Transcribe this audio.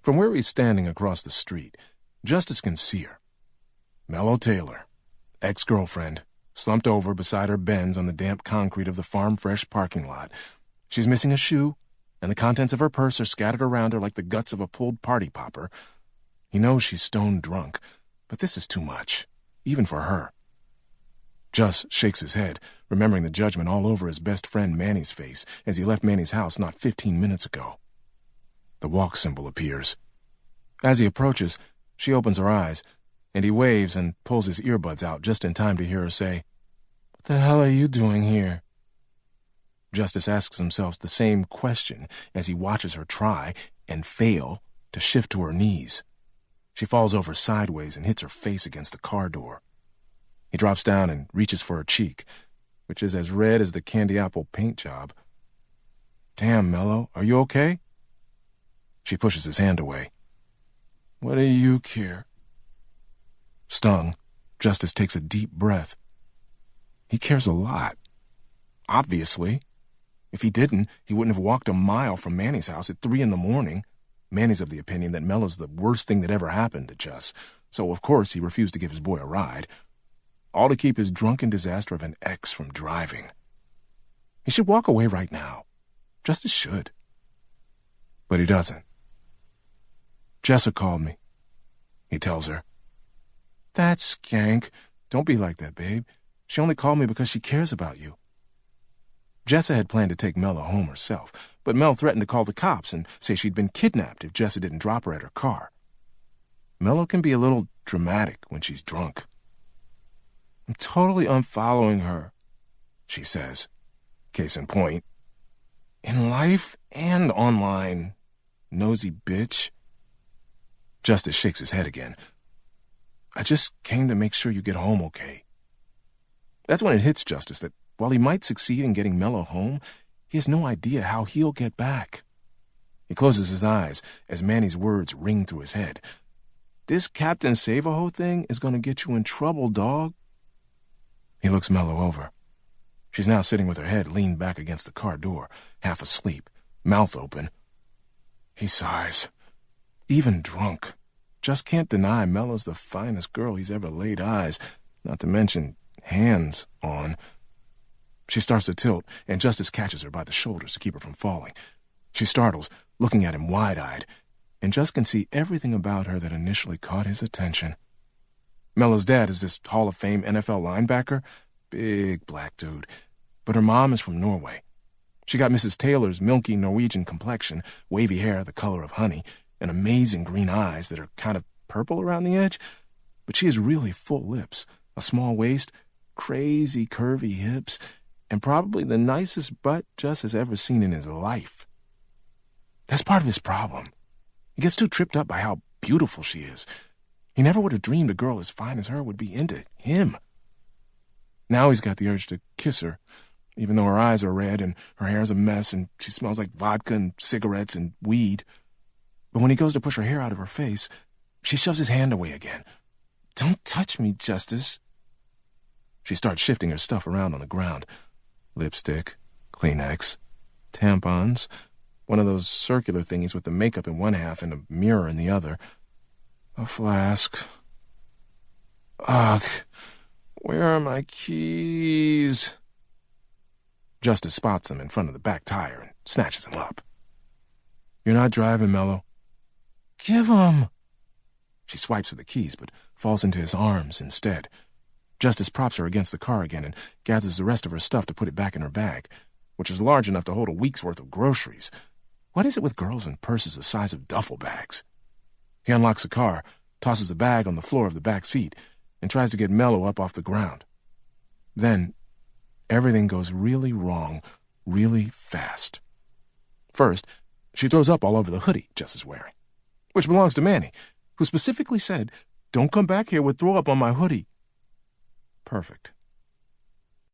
From where he's standing across the street, Justyce can see her. Mello Taylor, ex-girlfriend, slumped over beside her Benz on the damp concrete of the Farm Fresh parking lot. She's missing a shoe, and the contents of her purse are scattered around her like the guts of a pulled party popper. He knows she's stone drunk, but this is too much, even for her. Just shakes his head, remembering the judgment all over his best friend Manny's face as he left Manny's house not 15 minutes ago. The walk symbol appears. As he approaches, she opens her eyes, and he waves and pulls his earbuds out just in time to hear her say, "What the hell are you doing here?" Justyce asks himself the same question as he watches her try and fail to shift to her knees. She falls over sideways and hits her face against the car door. He drops down and reaches for her cheek, which is as red as the candy apple paint job. "Damn, Mello, are you okay?" She pushes his hand away. "What do you care?" Stung, Justyce takes a deep breath. He cares a lot. Obviously. If he didn't, he wouldn't have walked a mile from Manny's house at 3 a.m. Manny's of the opinion that Mello's the worst thing that ever happened to Jus, so of course he refused to give his boy a ride. All to keep his drunken disaster of an ex from driving. He should walk away right now. Justyce should. But he doesn't. "Jessa called me," he tells her. "That skank. Don't be like that, babe. She only called me because she cares about you." Jessa had planned to take Mello home herself, but Mel threatened to call the cops and say she'd been kidnapped if Jessa didn't drop her at her car. Mello can be a little dramatic when she's drunk. "I'm totally unfollowing her," she says. Case in point. "In life and online, nosy bitch." Justyce shakes his head again. "I just came to make sure you get home okay." That's when it hits Justyce that while he might succeed in getting Mello home, he has no idea how he'll get back. He closes his eyes as Manny's words ring through his head. "This Captain Save-A-Ho thing is going to get you in trouble, dog." He looks Mello over. She's now sitting with her head leaned back against the car door, half asleep, mouth open. He sighs. Even drunk, just can't deny Mello's the finest girl he's ever laid eyes, not to mention hands, on. She starts to tilt, and Justyce catches her by the shoulders to keep her from falling. She startles, looking at him wide-eyed, and Just can see everything about her that initially caught his attention. Mello's dad is this Hall of Fame NFL linebacker, big black dude, but her mom is from Norway. She got Mrs. Taylor's milky Norwegian complexion, wavy hair the color of honey, and amazing green eyes that are kind of purple around the edge, but she has really full lips, a small waist, crazy curvy hips, and probably the nicest butt Just has ever seen in his life. That's part of his problem. He gets too tripped up by how beautiful she is. He never would have dreamed a girl as fine as her would be into him. Now he's got the urge to kiss her, even though her eyes are red and her hair's a mess and she smells like vodka and cigarettes and weed. But when he goes to push her hair out of her face, she shoves his hand away again. "Don't touch me, Justyce." She starts shifting her stuff around on the ground. Lipstick, Kleenex, tampons, one of those circular thingies with the makeup in one half and a mirror in the other, a flask. Ugh, where are my keys? Justyce spots them in front of the back tire and snatches them up. "You're not driving, Mello." "Give 'em." She swipes for the keys, but falls into his arms instead. Justyce props her against the car again and gathers the rest of her stuff to put it back in her bag, which is large enough to hold a week's worth of groceries. What is it with girls and purses the size of duffel bags? He unlocks the car, tosses the bag on the floor of the back seat, and tries to get Mello up off the ground. Then, everything goes really wrong, really fast. First, she throws up all over the hoodie Jess is wearing, which belongs to Manny, who specifically said, "Don't come back here with throw up on my hoodie." Perfect.